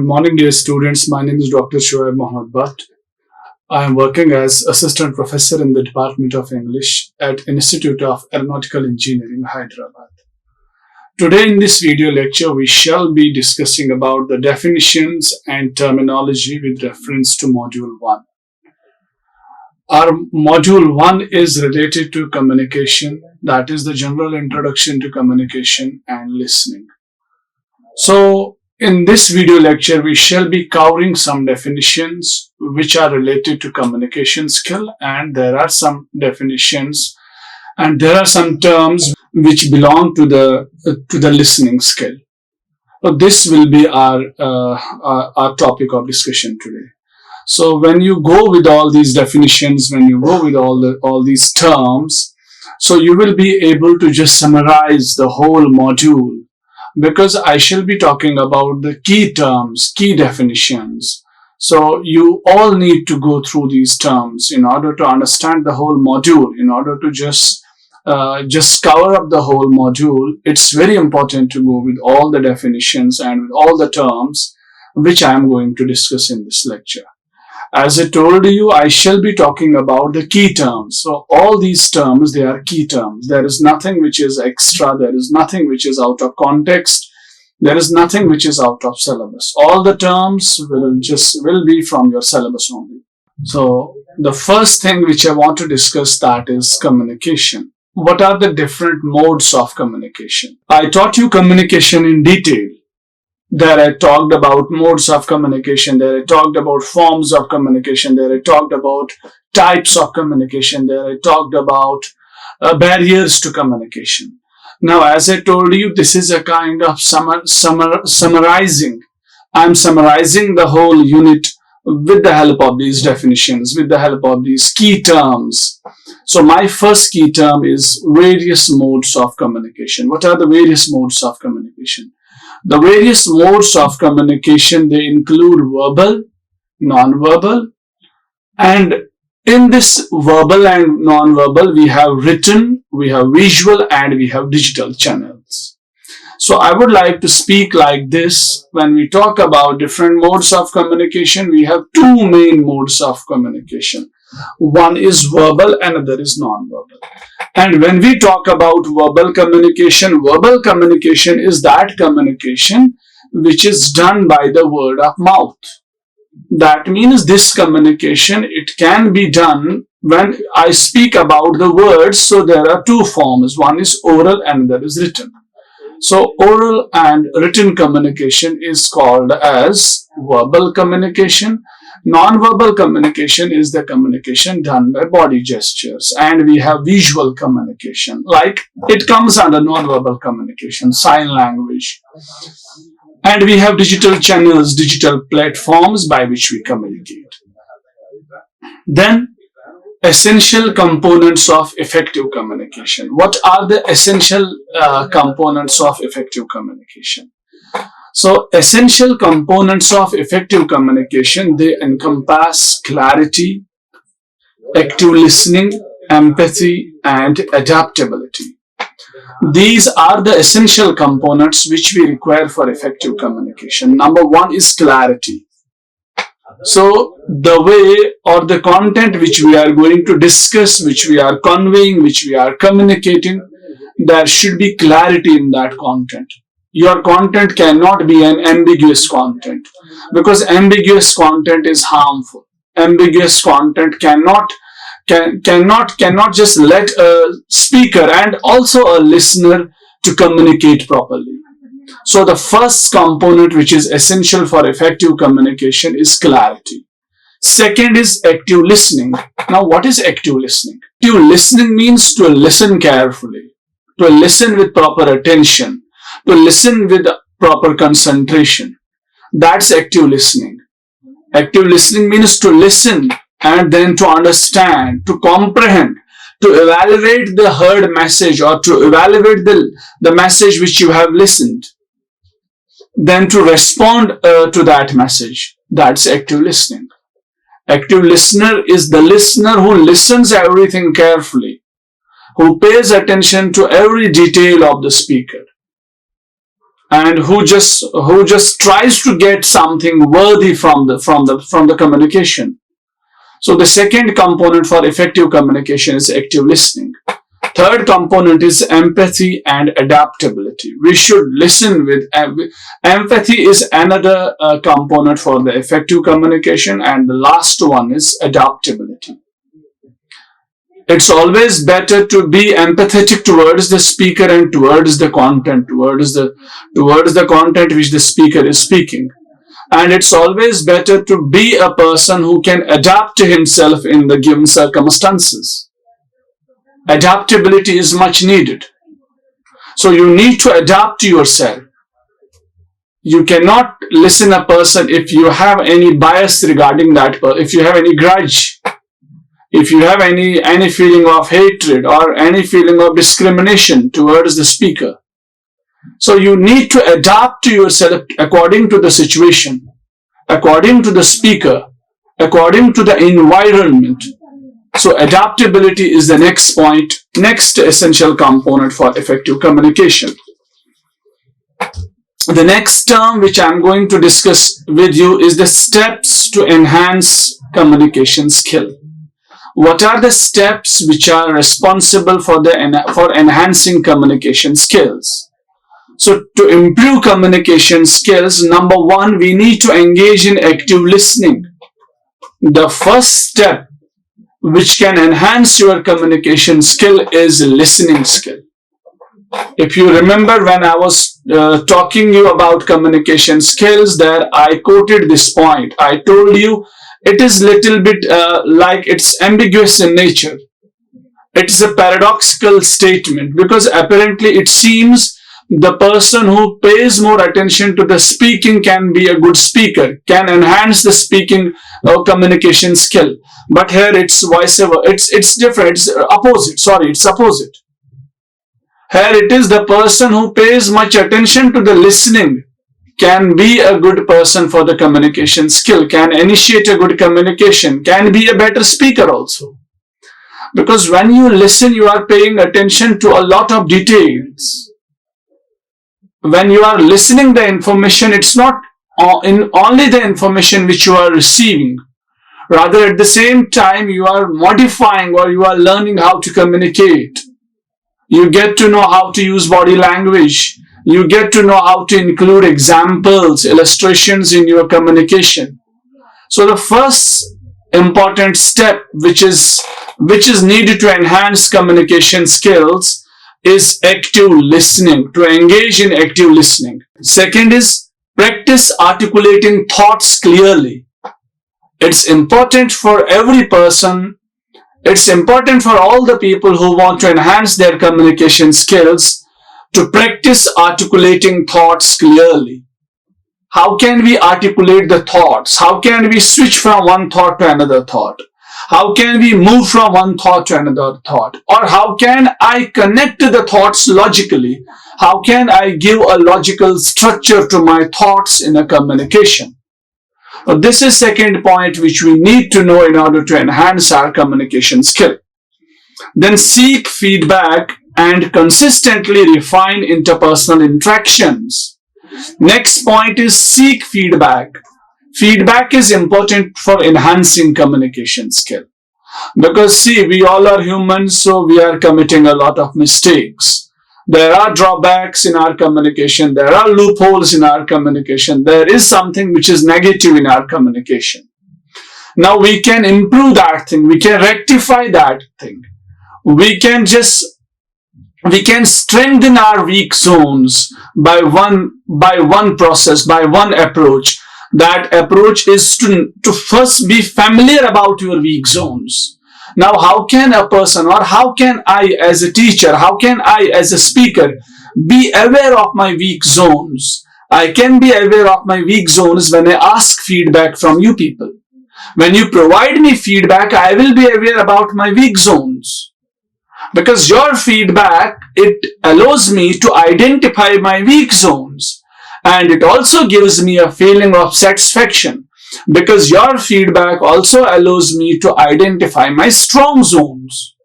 Good morning, dear students. My name is Dr. Shuaib Mohammad Bhat. I am working as Assistant Professor in the Department of English at Institute of Aeronautical Engineering, Hyderabad. Today in this video lecture, we shall be discussing about the definitions and terminology with reference to Module 1. Our Module 1 is related to communication, that is the general introduction to communication and listening. So, in this video lecture, we shall be covering some definitions which are related to communication skill, and there are some definitions and there are some terms which belong to the listening skill. So this will be our topic of discussion today. So when you go with all these definitions, when you go with all these terms, so you will be able to just summarize the whole module, because I shall be talking about the key terms, key definitions. So you all need to go through these terms in order to understand the whole module, in order to just cover up the whole module. It's very important to go with all the definitions and with all the terms which I am going to discuss in this lecture. As I told you, I shall be talking about the key terms. So all these terms, they are key terms. There is nothing which is extra. There is nothing which is out of context. There is nothing which is out of syllabus. All the terms will be from your syllabus only. So the first thing which I want to discuss, that is communication. What are the different modes of communication? I taught you communication in detail. There I talked about modes of communication, there I talked about forms of communication, there I talked about types of communication, there I talked about barriers to communication. Now, as I told you, this is a kind of summarizing. I'm summarizing the whole unit with the help of these definitions, with the help of these key terms. So my first key term is various modes of communication. What are the various modes of communication? The various modes of communication, they include verbal, non-verbal, and in this verbal and non-verbal, we have written, we have visual, and we have digital channels. So I would like to speak like this. When we talk about different modes of communication, we have two main modes of communication. One is verbal, another is non-verbal. And when we talk about verbal communication is that communication which is done by the word of mouth. That means this communication, it can be done when I speak about the words. So there are two forms. One is oral and another is written. So oral and written communication is called as verbal communication. Non-verbal communication is the communication done by body gestures, and we have visual communication, like it comes under non-verbal communication, sign language. And we have digital channels, digital platforms by which we communicate. Then, essential components of effective communication. What are the essential components of effective communication? So, essential components of effective communication, they encompass clarity, active listening, empathy, and adaptability. These are the essential components which we require for effective communication. Number one is clarity. So, the way or the content which we are going to discuss, which we are conveying, which we are communicating, there should be clarity in that content. Your content cannot be an ambiguous content, because ambiguous content is harmful. Ambiguous content cannot just let a speaker and also a listener to communicate properly. So the first component which is essential for effective communication is clarity. Second is active listening. Now, what is active listening? Active listening means to listen carefully, to listen with proper attention, to listen with proper concentration. That's active listening. Active listening means to listen and then to understand, to comprehend, to evaluate the heard message, or to evaluate the message which you have listened, then to respond to that message. That's active listening. Active listener is the listener who listens everything carefully, who pays attention to every detail of the speaker. and who just tries to get something worthy from the communication. So the second component for effective communication is active listening. Third component is empathy and adaptability. We should listen with empathy is another component for the effective communication, and the last one is adaptability. It's always better to be empathetic towards the speaker and towards the content, towards the content which the speaker is speaking. And it's always better to be a person who can adapt to himself in the given circumstances. Adaptability is much needed. So you need to adapt to yourself. You cannot listen a person if you have any bias regarding that person, if you have any grudge, if you have any feeling of hatred or any feeling of discrimination towards the speaker. So you need to adapt to yourself according to the situation, according to the speaker, according to the environment. So adaptability is the next point, next essential component for effective communication. The next term which I'm going to discuss with you is the steps to enhance communication skill. What are the steps which are responsible for enhancing communication skills? So to improve communication skills, number one, we need to engage in active listening. The first step which can enhance your communication skill is listening skill. If you remember when I was talking you about communication skills, there I quoted this point. I told you it is little bit like it's ambiguous in nature. It's a paradoxical statement because apparently it seems the person who pays more attention to the speaking can be a good speaker, can enhance the speaking or communication skill. But here it's vice versa. It's different. It's opposite. Sorry, it's opposite. Here it is the person who pays much attention to the listening can be a good person for the communication skill, can initiate a good communication, can be a better speaker also. Because when you listen, you are paying attention to a lot of details. When you are listening the information, it's not only the information which you are receiving. Rather, at the same time, you are modifying or you are learning how to communicate. You get to know how to use body language. You get to know how to include examples, illustrations in your communication. So the first important step which is needed to enhance communication skills is active listening, to engage in active listening. Second is practice articulating thoughts clearly. It's important for every person. It's important for all the people who want to enhance their communication skills to practice articulating thoughts clearly. How can we articulate the thoughts? How can we switch from one thought to another thought? How can we move from one thought to another thought? Or how can I connect the thoughts logically? How can I give a logical structure to my thoughts in a communication? This is second point which we need to know in order to enhance our communication skill. Then seek feedback and consistently refine interpersonal interactions. Next point is seek feedback. Feedback is important for enhancing communication skill. Because see, we all are humans, so we are committing a lot of mistakes. There are drawbacks in our communication. There are loopholes in our communication. There is something which is negative in our communication. Now we can improve that thing. We can rectify that thing. We can strengthen our weak zones by one process, by one approach. That approach is to first be familiar about your weak zones. Now, how can a person, or how can I as a teacher, how can I as a speaker be aware of my weak zones? I can be aware of my weak zones when I ask feedback from you people. When you provide me feedback, I will be aware about my weak zones. Because your feedback, it allows me to identify my weak zones. And it also gives me a feeling of satisfaction. Because your feedback also allows me to identify my strong zones.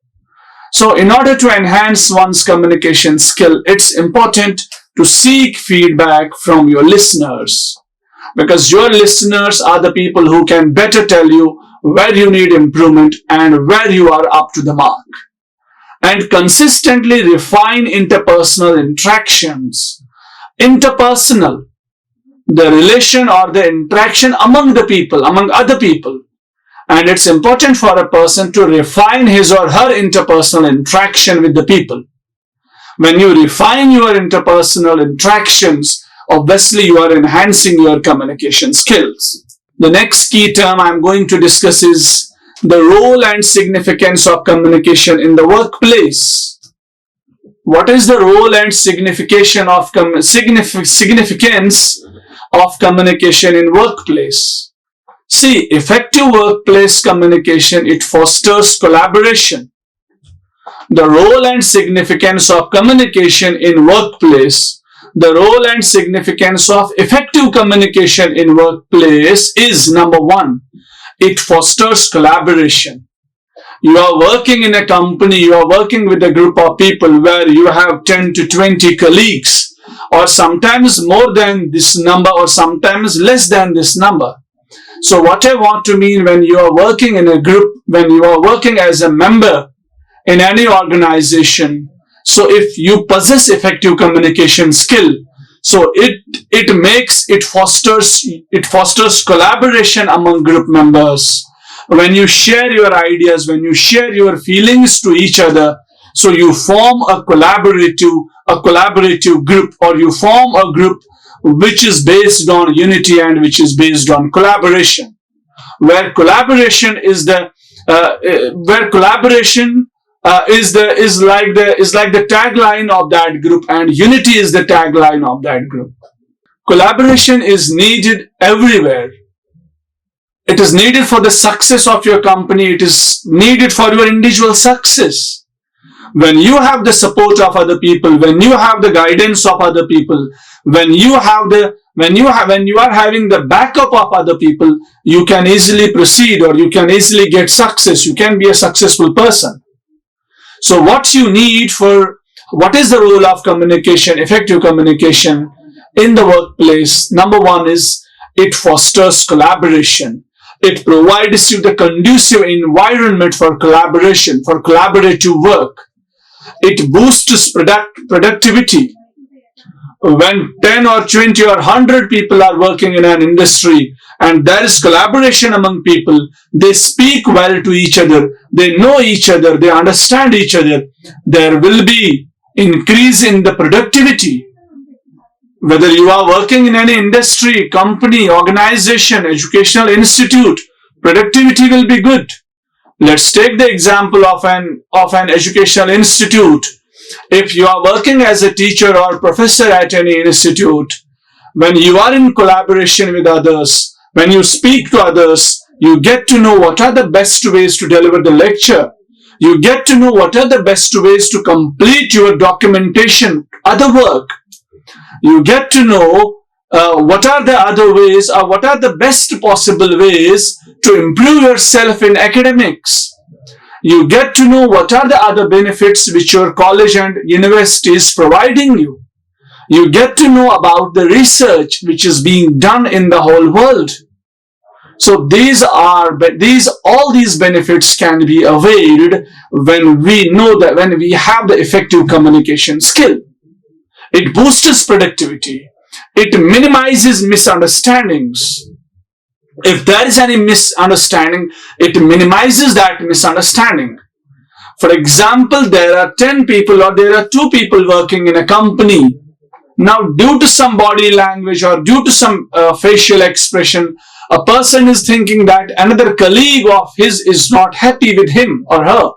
So in order to enhance one's communication skill, it's important to seek feedback from your listeners, because your listeners are the people who can better tell you where you need improvement and where you are up to the mark. And consistently refine interpersonal interactions. Interpersonal, the relation or the interaction among the people, among other people. And it's important for a person to refine his or her interpersonal interaction with the people. When you refine your interpersonal interactions, obviously you are enhancing your communication skills. The next key term I'm going to discuss is the role and significance of communication in the workplace. What is the role and significance of communication in workplace? See, effective workplace communication, it fosters collaboration. The role and significance of communication in workplace. The role and significance of effective communication in workplace is, number one, it fosters collaboration. You are working in a company, you are working with a group of people where you have 10 to 20 colleagues, or sometimes more than this number, or sometimes less than this number. So what I want to mean, when you are working in a group, when you are working as a member in any organization, so if you possess effective communication skill, so it fosters collaboration among group members. When you share your ideas, when you share your feelings to each other, so you form a collaborative group, or you form a group which is based on unity and which is based on collaboration, where collaboration is the tagline of that group, and unity is the tagline of that group. Collaboration is needed everywhere. It is needed for the success of your company. It is needed for your individual success. When you have the support of other people, when you have the guidance of other people, when you are having the backup of other people, you can easily proceed, or you can easily get success. You can be a successful person. So what is the role of communication, effective communication in the workplace? Number one is it fosters collaboration. It provides you the conducive environment for collaboration, for collaborative work. It boosts productivity. When 10 or 20 or 100 people are working in an industry and there is collaboration among people, they speak well to each other, they know each other, they understand each other, there will be increase in the productivity. Whether you are working in any industry, company, organization, educational institute, productivity will be good. Let's take the example of an educational institute. If you are working as a teacher or professor at any institute, when you are in collaboration with others, when you speak to others, you get to know what are the best ways to deliver the lecture. You get to know what are the best ways to complete your documentation, other work. You get to know what are the other ways, or what are the best possible ways to improve yourself in academics. You get to know what are the other benefits which your college and university is providing you. You get to know about the research which is being done in the whole world. So all these benefits can be availed when we have the effective communication skill. It boosts productivity. It minimizes misunderstandings. If there is any misunderstanding, it minimizes that misunderstanding. For example, there are 10 people or there are 2 people working in a company. Now, due to some body language or due to some facial expression, a person is thinking that another colleague of his is not happy with him or her.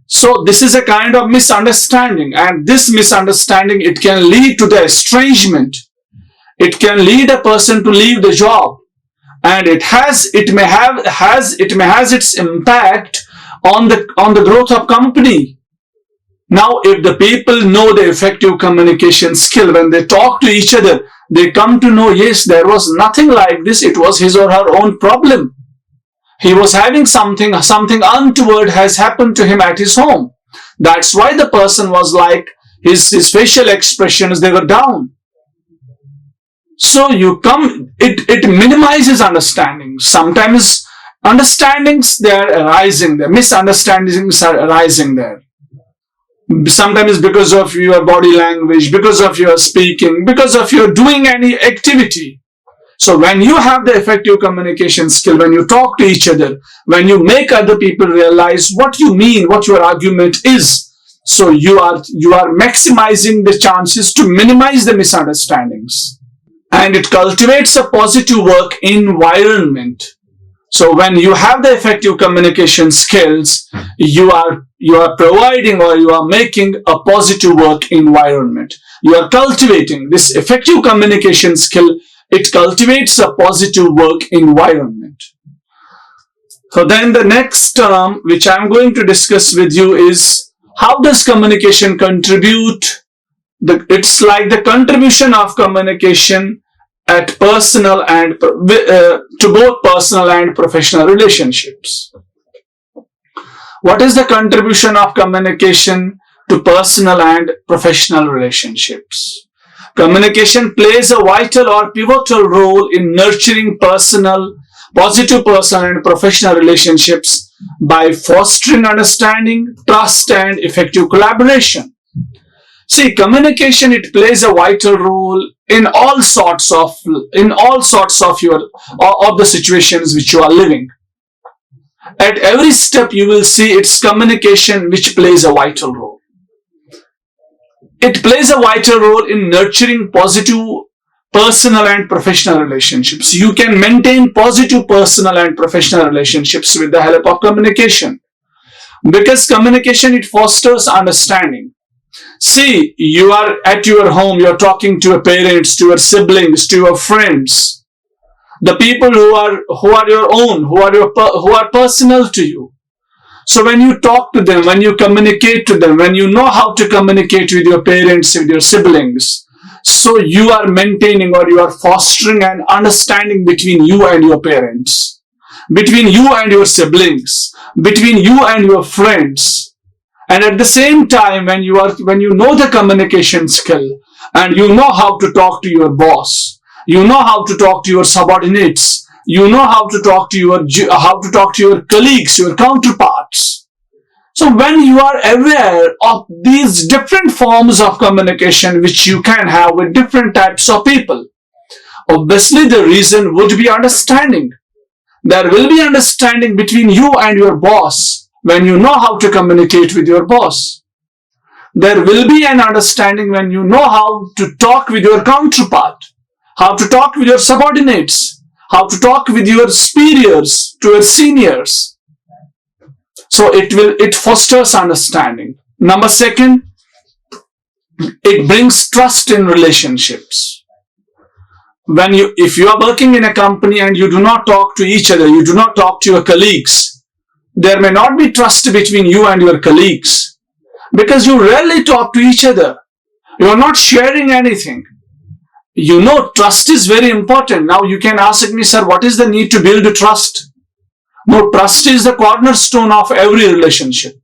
So this is a kind of misunderstanding, and this misunderstanding, it can lead to the estrangement. It can lead a person to leave the job, and it may have its impact on the growth of company. Now, if the people know the effective communication skill, when they talk to each other, they come to know, yes, there was nothing like this. It was his or her own problem. He was having something untoward has happened to him at his home. That's why the person was like, his facial expressions, they were down. So it minimizes understandings. Sometimes understandings, they are arising there. Misunderstandings are arising there. Sometimes because of your body language, because of your speaking, because of your doing any activity. So when you have the effective communication skill, when you talk to each other, when you make other people realize what you mean, what your argument is, so you are maximizing the chances to minimize the misunderstandings. And it cultivates a positive work environment. So when you have the effective communication skills, you are providing, or you are making a positive work environment. You are cultivating this effective communication skill. It cultivates a positive work environment. So then the next term which I'm going to discuss with you is, how does communication contribute? It's like the contribution of communication at personal and to both personal and professional relationships. What is the contribution of communication to personal and professional relationships? Communication plays a vital or pivotal role in nurturing positive personal and professional relationships by fostering understanding, trust, and effective collaboration. See, communication, it plays a vital role in all sorts of the situations which you are living. At every step you will see it's communication which plays a vital role. It plays a vital role in nurturing positive personal and professional relationships. You can maintain positive personal and professional relationships with the help of communication. Because communication, it fosters understanding. See, you are at your home, you are talking to your parents, to your siblings, to your friends, the people who are your own, who are personal to you. So when you talk to them, when you communicate to them, when you know how to communicate with your parents, with your siblings, so you are maintaining, or you are fostering an understanding between you and your parents, between you and your siblings, between you and your friends. And at the same time, when you know the communication skill, and you know how to talk to your boss, you know how to talk to your subordinates, you know how to talk to your colleagues, your counterparts. So when you are aware of these different forms of communication which you can have with different types of people, obviously the reason would be understanding. There will be understanding between you and your boss. When you know how to communicate with your boss, there will be an understanding when you know how to talk with your counterpart, how to talk with your subordinates, how to talk with your superiors, to your seniors. So it fosters understanding. Number second, it brings trust in relationships. If you are working in a company and you do not talk to each other, you do not talk to your colleagues, there may not be trust between you and your colleagues, because you rarely talk to each other. You are not sharing anything. You know, trust is very important. Now you can ask me, sir, what is the need to build trust? No, trust is the cornerstone of every relationship.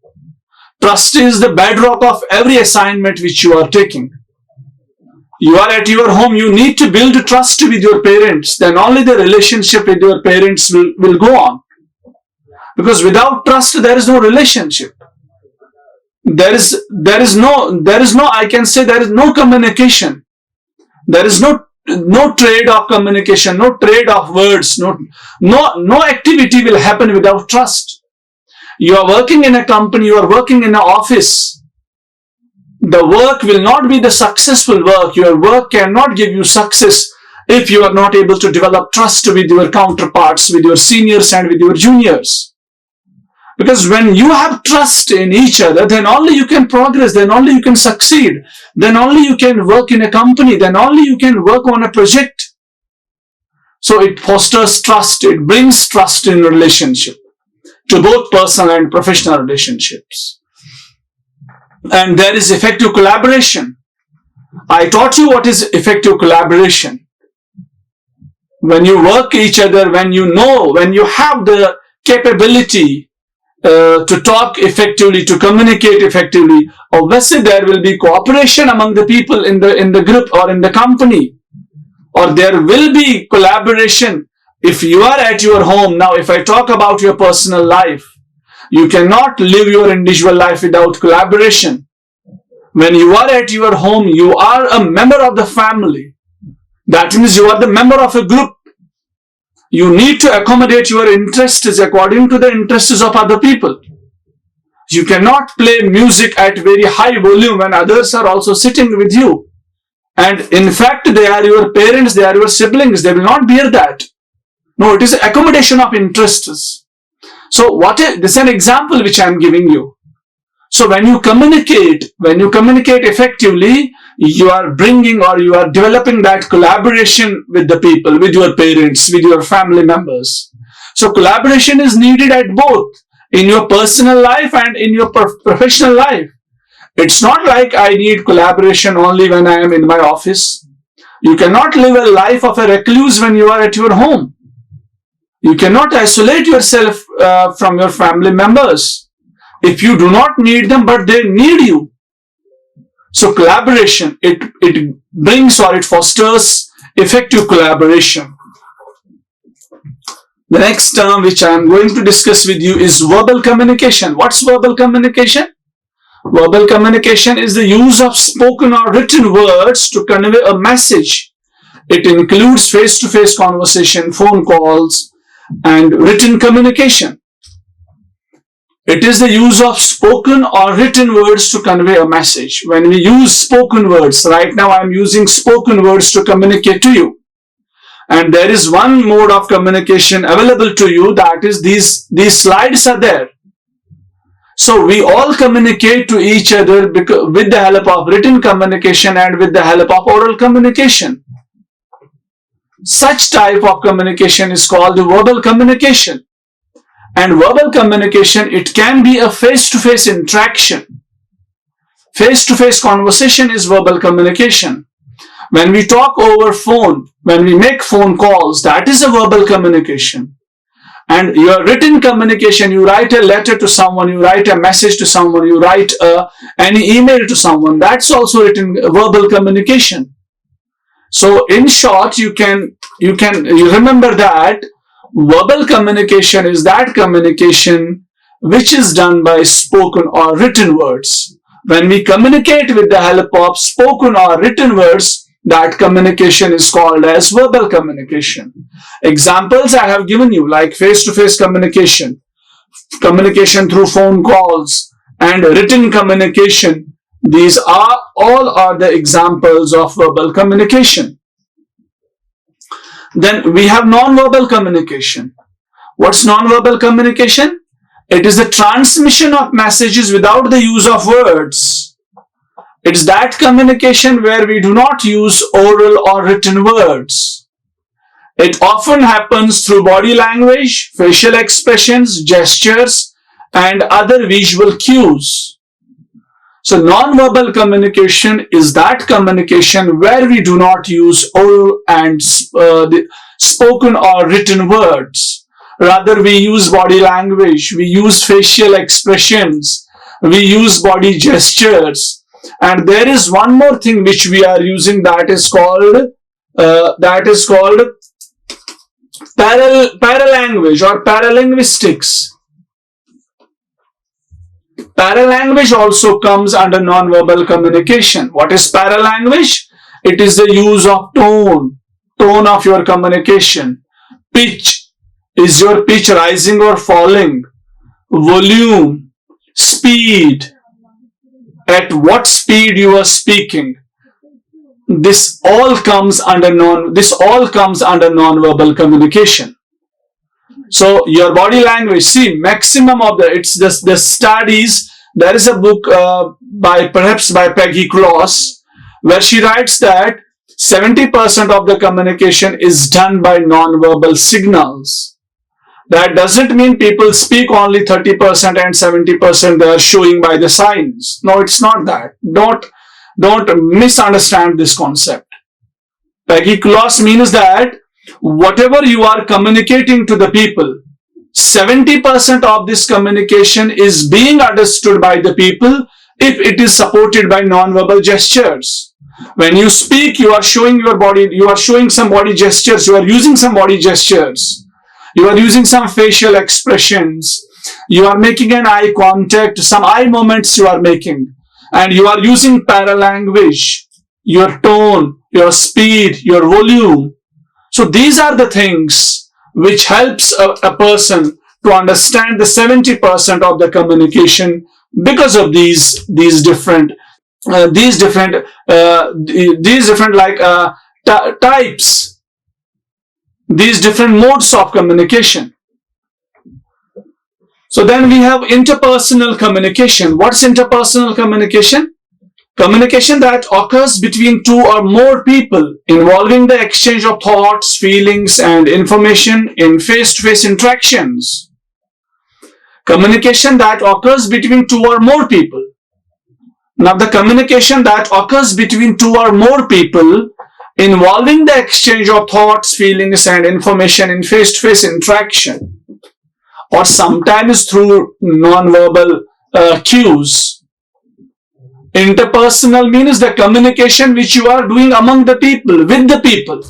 Trust is the bedrock of every assignment which you are taking. You are at your home, you need to build trust with your parents. Then only the relationship with your parents will go on. Because without trust, there is no relationship. There is no communication. There is no trade of communication, no trade of words, no activity will happen without trust. You are working in a company, you are working in an office. The work will not be the successful work. Your work cannot give you success if you are not able to develop trust with your counterparts, with your seniors and with your juniors. Because when you have trust in each other, then only you can progress, then only you can succeed, then only you can work in a company, then only you can work on a project. So it fosters trust, it brings trust in relationship, to both personal and professional relationships. And there is effective collaboration. I taught you what is effective collaboration. When you work each other, when you have the capability, to talk effectively, to communicate effectively. Obviously, there will be cooperation among the people in the group or in the company, or there will be collaboration. If you are at your home, now if I talk about your personal life, you cannot live your individual life without collaboration. When you are at your home, you are a member of the family. That means you are the member of a group. You need to accommodate your interests according to the interests of other people. You cannot play music at very high volume when others are also sitting with you. And in fact, they are your parents, they are your siblings, they will not bear that. No, it is accommodation of interests. So this is an example which I am giving you. So when you communicate effectively, you are bringing or you are developing that collaboration with the people, with your parents, with your family members. So collaboration is needed at both in your personal life and in your professional life. It's not like I need collaboration only when I am in my office. You cannot live a life of a recluse when you are at your home. You cannot isolate yourself from your family members if you do not need them, but they need you. So collaboration, it brings or it fosters effective collaboration. The next term which I am going to discuss with you is verbal communication. What's verbal communication? Verbal communication is the use of spoken or written words to convey a message. It includes face-to-face conversation, phone calls, and written communication. It is the use of spoken or written words to convey a message. When we use spoken words, right now I am using spoken words to communicate to you. And there is one mode of communication available to you, that is these slides are there. So we all communicate to each other with the help of written communication and with the help of oral communication. Such type of communication is called verbal communication. And verbal communication, it can be a face-to-face interaction. Face-to-face conversation is verbal communication. When we talk over phone, when we make phone calls, that is a verbal communication. And your written communication, you write a letter to someone, you write a message to someone, you write any email to someone, that's also written verbal communication. So in short, you remember that verbal communication is that communication which is done by spoken or written words. When we communicate with the help of spoken or written words, that communication is called as verbal communication. Examples I have given you, like face-to-face communication, communication through phone calls, and written communication. These are all the examples of verbal communication. Then we have non-verbal communication. What's non-verbal communication? It is the transmission of messages without the use of words. It's that communication where we do not use oral or written words. It often happens through body language, facial expressions, gestures, and other visual cues. So non-verbal communication is that communication where we do not use oral and spoken or written words. Rather, we use body language, we use facial expressions, we use body gestures. And there is one more thing which we are using, that is called paralanguage or paralinguistics. Paralanguage also comes under non-verbal communication. What is paralanguage? It is the use of tone of your communication. Pitch, is your pitch rising or falling? Volume, speed, at what speed you are speaking. This all comes under non-verbal communication. So your body language, see, maximum of the studies, there is a book perhaps by Peggy Kloss, where she writes that 70% of the communication is done by non-verbal signals. That doesn't mean people speak only 30% and 70% they are showing by the signs. No, it's not that. Don't misunderstand this concept. Peggy Kloss means that whatever you are communicating to the people, 70% of this communication is being understood by the people if it is supported by non-verbal gestures. When you speak, you are showing your body, you are showing some body gestures, you are using some body gestures, you are using some facial expressions, you are making an eye contact, some eye movements you are making, and you are using paralanguage, your tone, your speed, your volume. So these are the things which helps a person to understand the 70% of the communication because of these different types, these different modes of communication. So then we have interpersonal communication. What's interpersonal communication? Communication that occurs between two or more people involving the exchange of thoughts, feelings, and information in face-to-face interactions. Communication that occurs between two or more people. Now, the communication that occurs between two or more people involving the exchange of thoughts, feelings, and information in face-to-face interaction, or sometimes through non-verbal cues. Interpersonal means the communication which you are doing among the people, with the people.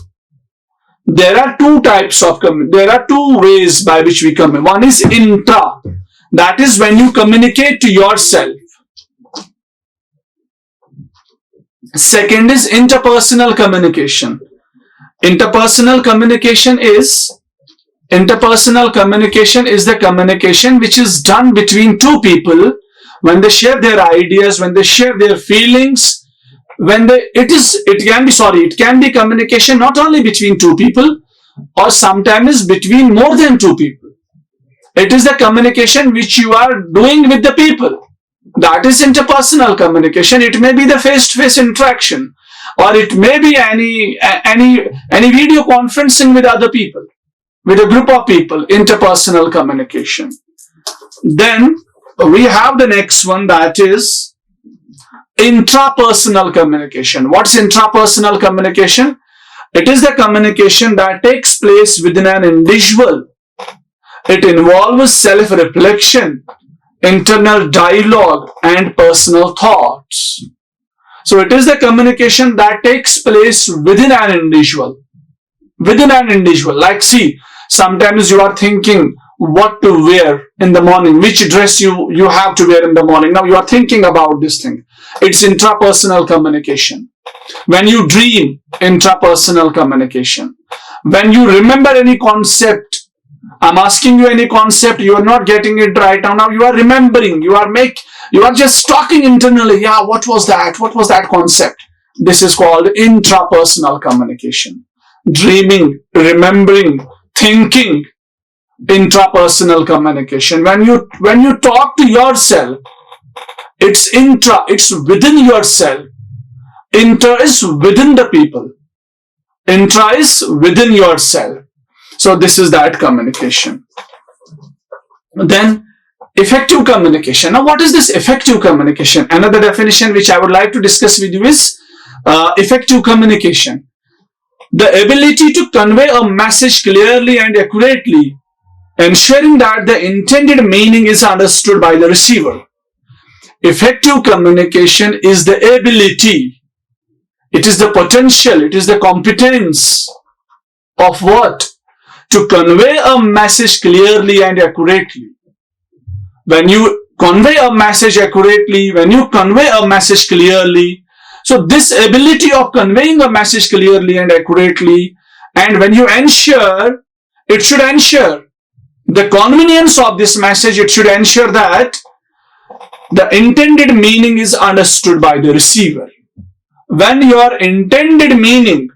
There are two types of there are two ways by which we communicate. One is intra, that is when you communicate to yourself. Second is interpersonal communication. Interpersonal communication is the communication which is done between two people when they share their ideas, when they share their feelings, it can be communication not only between two people or sometimes between more than two people. It is the communication which you are doing with the people. That is interpersonal communication. It may be the face-to-face interaction, or it may be any video conferencing with other people, with a group of people, interpersonal communication. Then we have the next one, that is intrapersonal communication. What's intrapersonal communication? It is the communication that takes place within an individual. It involves self-reflection, internal dialogue, and personal thoughts. So it is the communication that takes place within an individual. Like, see, sometimes you are thinking what to wear in the morning, which dress you have to wear in the morning. Now you are thinking about this thing. It's intrapersonal communication. When you dream, intrapersonal communication. When you remember any concept, I'm asking you any concept, you are not getting it right now. Now you are remembering, you are just talking internally. Yeah, what was that? What was that concept? This is called intrapersonal communication. Dreaming, remembering, thinking, intrapersonal communication. When you talk to yourself, it's within yourself. Inter is within the people. Intra is within yourself. So this is that communication. Then effective communication. Now what is this effective communication? Another definition which I would like to discuss with you is effective communication. The ability to convey a message clearly and accurately, ensuring that the intended meaning is understood by the receiver. Effective communication is the ability, it is the potential, it is the competence of what? To convey a message clearly and accurately. When you convey a message accurately, when you convey a message clearly, so this ability of conveying a message clearly and accurately, and when you ensure, it should ensure the convenience of this message, it should ensure that the intended meaning is understood by the receiver. When your intended meaning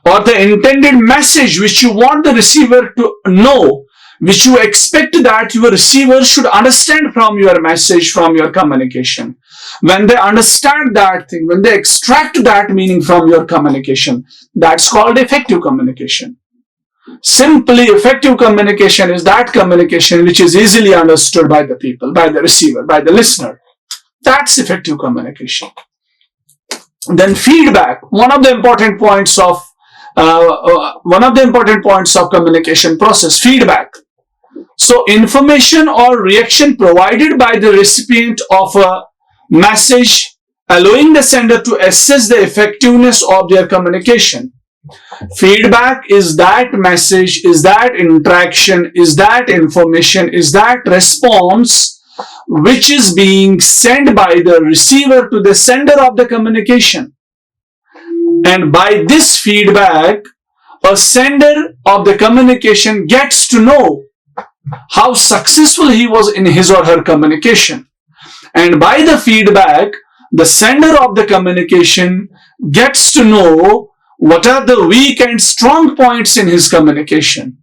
or the intended message which you want the receiver to know, which you expect that your receiver should understand from your message, from your communication, when they understand that thing, when they extract that meaning from your communication, that's called effective communication. Simply, effective communication is that communication which is easily understood by the people, by the receiver, by the listener. That's effective communication. Then feedback, one of the important points of communication process, feedback. So information or reaction provided by the recipient of a message, allowing the sender to assess the effectiveness of their communication. Feedback is that message, is that interaction, is that information, is that response which is being sent by the receiver to the sender of the communication. And by this feedback, a sender of the communication gets to know how successful he was in his or her communication. And by the feedback, the sender of the communication gets to know what are the weak and strong points in his communication.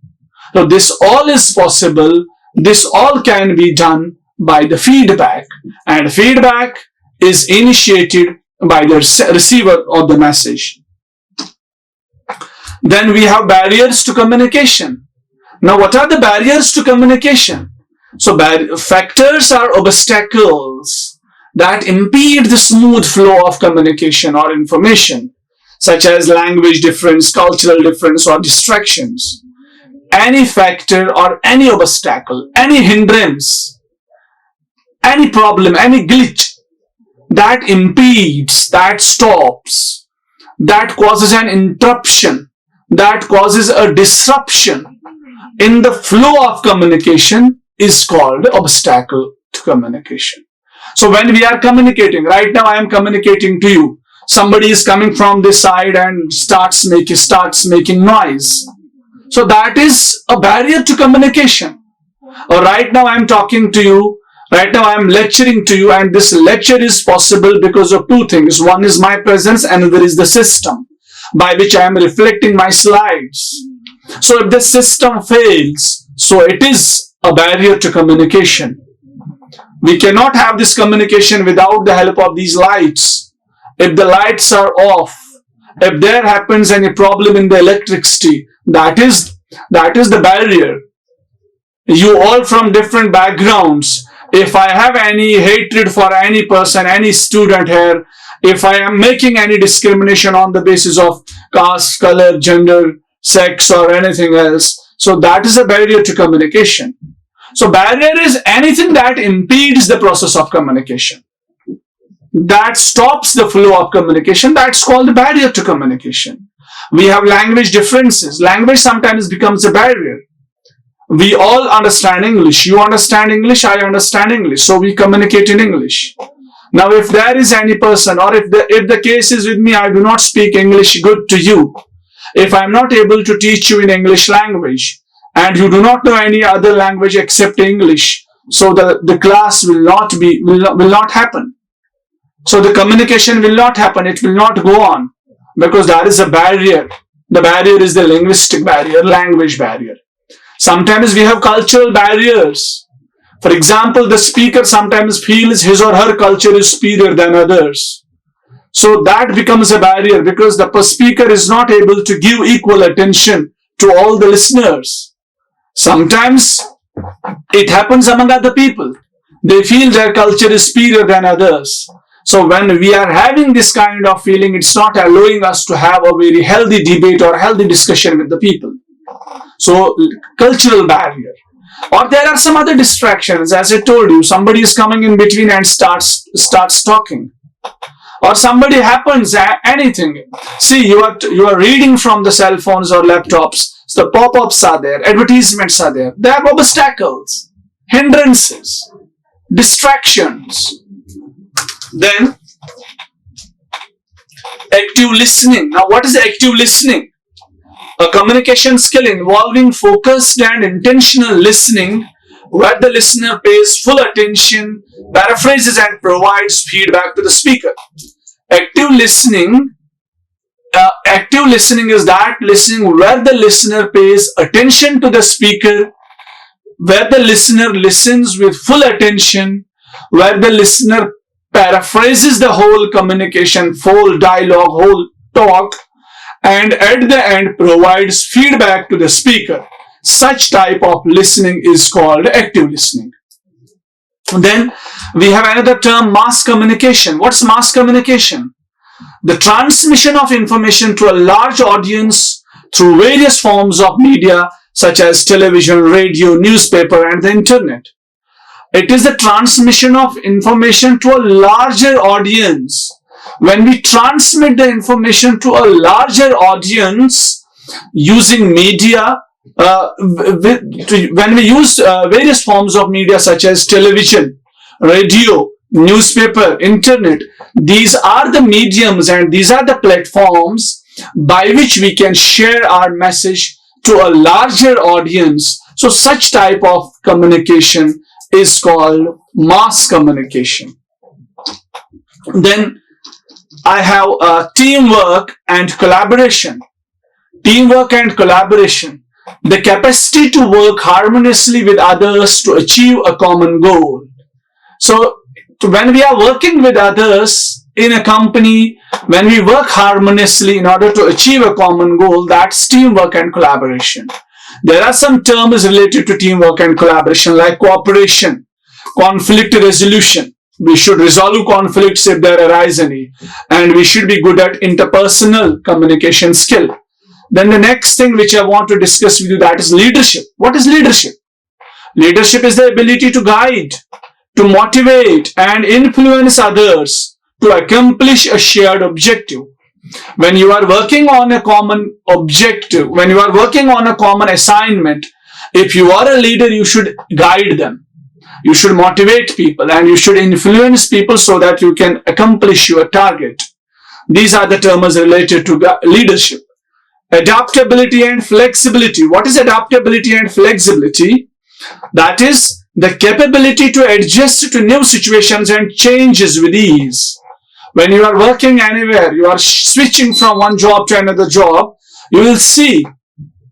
So this all is possible. This all can be done by the feedback. And feedback is initiated by the receiver of the message. Then we have barriers to communication. Now, what are the barriers to communication? So, factors are obstacles that impede the smooth flow of communication or information, such as language difference, cultural difference, or distractions. Any factor or any obstacle, any hindrance, any problem, any glitch that impedes, that stops, that causes an interruption, that causes a disruption in the flow of communication is called obstacle to communication. So when we are communicating, right now I am communicating to you. Somebody is coming from this side and starts making noise. So that is a barrier to communication. Or right now I am talking to you, right now I am lecturing to you, and this lecture is possible because of two things. One is my presence, and another is the system by which I am reflecting my slides. So if the system fails, so it is a barrier to communication. We cannot have this communication without the help of these lights. If the lights are off, if there happens any problem in the electricity, that is the barrier. You all from different backgrounds, if I have any hatred for any person, any student here, if I am making any discrimination on the basis of caste, color, gender, sex, or anything else, so that is a barrier to communication. So barrier is anything that impedes the process of communication, that stops the flow of communication. That's called a barrier to communication. We have language differences. Language sometimes becomes a barrier. We all understand English. You understand English, I understand English. So we communicate in English. Now if there is any person, or if the case is with me, I do not speak English good to you. If I am not able to teach you in English language, and you do not know any other language except English, so the class will not happen. So the communication will not happen. It will not go on because there is a barrier. The barrier is the linguistic barrier, language barrier. Sometimes we have cultural barriers. For example, the speaker sometimes feels his or her culture is superior than others. So that becomes a barrier because the speaker is not able to give equal attention to all the listeners. Sometimes it happens among other people. They feel their culture is superior than others. So when we are having this kind of feeling, it's not allowing us to have a very healthy debate or healthy discussion with the people. So cultural barrier. Or there are some other distractions. As I told you, somebody is coming in between and starts talking. Or somebody happens, anything. See, you are reading from the cell phones or laptops. So the pop-ups are there, advertisements are there. They are obstacles, hindrances, distractions. Then, active listening. Now, what is active listening? A communication skill involving focused and intentional listening, where the listener pays full attention, paraphrases and provides feedback to the speaker. Active listening is that listening where the listener pays attention to the speaker, where the listener listens with full attention, where the listener paraphrases the whole communication, whole dialogue, whole talk, and at the end provides feedback to the speaker. Such type of listening is called active listening. Then we have another term, mass communication. What's mass communication? The transmission of information to a large audience through various forms of media such as television, radio, newspaper, and the internet. It is the transmission of information to a larger audience. When we transmit the information to a larger audience using media, when we use various forms of media such as television, radio, newspaper, internet, these are the mediums and these are the platforms by which we can share our message to a larger audience. So such type of communication is called mass communication. Then I have teamwork and collaboration. Teamwork and collaboration, the capacity to work harmoniously with others to achieve a common goal. So when we are working with others in a company, when we work harmoniously in order to achieve a common goal, that's teamwork and collaboration. There are some terms related to teamwork and collaboration like cooperation, conflict resolution. We should resolve conflicts if there arise any, and we should be good at interpersonal communication skill. Then the next thing which I want to discuss with you, that is leadership. What is leadership? Leadership is the ability to guide, to motivate and influence others to accomplish a shared objective. When you are working on a common objective, when you are working on a common assignment, if you are a leader, you should guide them. You should motivate people and you should influence people so that you can accomplish your target. These are the terms related to leadership. Adaptability and flexibility. What is adaptability and flexibility? That is the capability to adjust to new situations and changes with ease. When you are working anywhere, you are switching from one job to another job, you will see,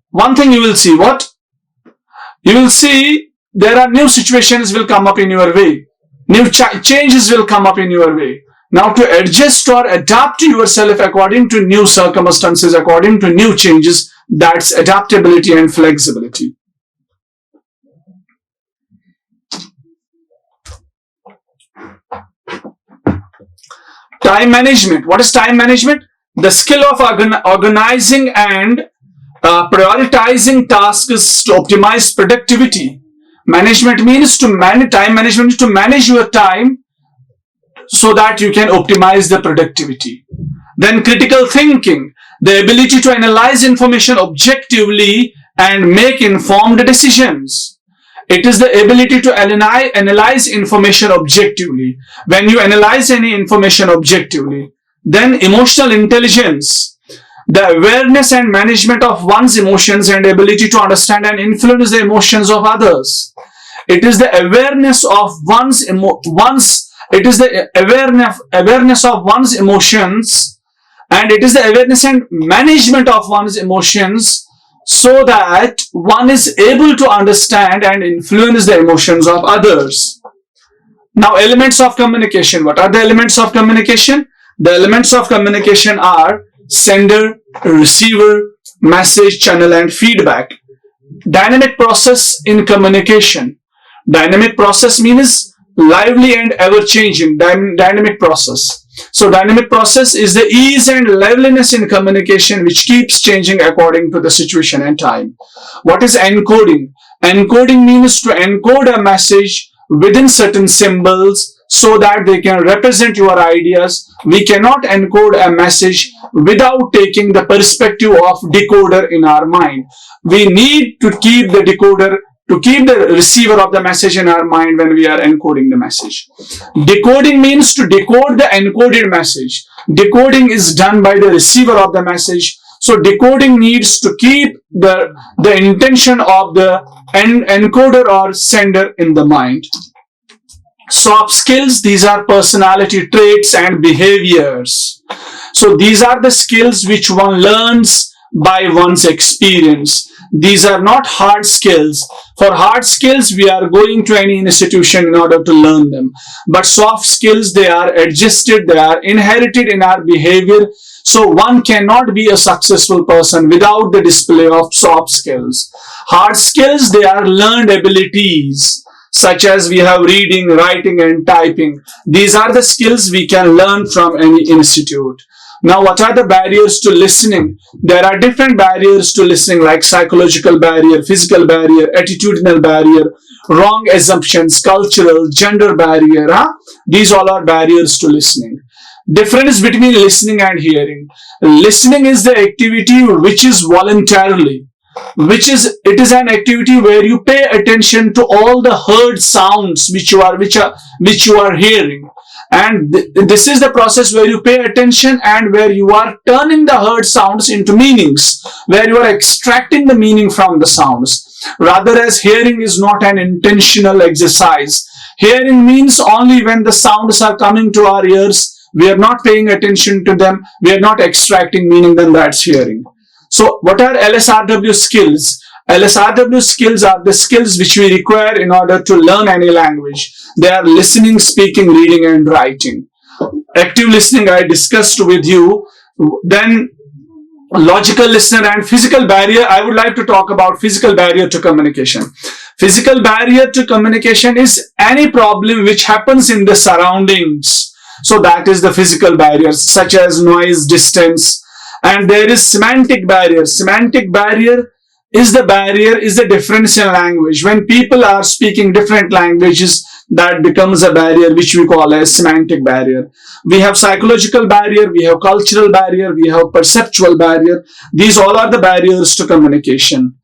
one thing you will see, what? You will see there are new situations will come up in your way. New changes will come up in your way. Now to adjust or adapt yourself according to new circumstances, according to new changes, that's adaptability and flexibility. Time management. What is time management? The skill of organizing and prioritizing tasks to optimize productivity. Management means to manage time management is to manage your time so that you can optimize the productivity. Then critical thinking, the ability to analyze information objectively and make informed decisions. It is the ability to analyze information objectively. When you analyze any information objectively, then emotional intelligence, the awareness and management of one's emotions and ability to understand and influence the emotions of others. It is the awareness of one's emotions, and it is the awareness and management of one's emotions so that one is able to understand and influence the emotions of others. Now, elements of communication. What are the elements of communication? The elements of communication are sender, receiver, message, channel, and feedback. Dynamic process in communication. Dynamic process means lively and ever-changing. Dynamic process. So dynamic process is the ease and liveliness in communication which keeps changing according to the situation and time. What is encoding? Encoding means to encode a message within certain symbols so that they can represent your ideas. We cannot encode a message without taking the perspective of decoder in our mind. We need to keep the decoder, to keep the receiver of the message in our mind when we are encoding the message. Decoding means to decode the encoded message. Decoding is done by the receiver of the message. So decoding needs to keep the intention of the encoder or sender in the mind. Soft skills, these are personality traits and behaviors. So these are the skills which one learns by one's experience. These are not hard skills. For hard skills, we are going to any institution in order to learn them. But soft skills, they are adjusted, they are inherited in our behavior. So one cannot be a successful person without the display of soft skills. Hard skills, they are learned abilities, such as we have reading, writing, and typing. These are the skills we can learn from any institute. Now, what are the barriers to listening? There are different barriers to listening, like psychological barrier, physical barrier, attitudinal barrier, wrong assumptions, cultural, gender barrier. These all are barriers to listening. Difference between listening and hearing. Listening is the activity which is voluntarily, it is an activity where you pay attention to all the heard sounds which you are hearing, and this is the process where you pay attention and where you are turning the heard sounds into meanings, where you are extracting the meaning from the sounds. Rather, as hearing is not an intentional exercise. Hearing means only when the sounds are coming to our ears, we are not paying attention to them, we are not extracting meaning, then that's hearing. So what are LSRW skills? LSRW skills are the skills which we require in order to learn any language. They are listening, speaking, reading, and writing. Active listening I discussed with you. Then logical listener and physical barrier. I would like to talk about physical barrier to communication. Physical barrier to communication is any problem which happens in the surroundings. So that is the physical barriers, such as noise, distance. And there is semantic barrier. Semantic barrier is the difference in language. When people are speaking different languages, that becomes a barrier which we call as semantic barrier. We have psychological barrier, we have cultural barrier, we have perceptual barrier. These all are the barriers to communication.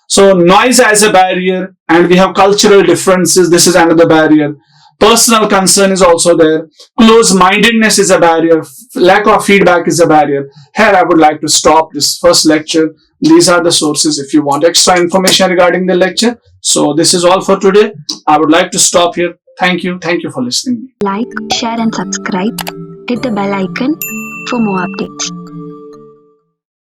So noise as a barrier, and we have cultural differences. This is another barrier. Personal concern is also there. Close-mindedness is a barrier. Lack of feedback is a barrier. Here I would like to stop this first lecture. These are the sources if you want extra information regarding the lecture. So this is all for today. I would like to stop here. Thank you. Thank you for listening. Like, share and subscribe. Hit the bell icon for more updates.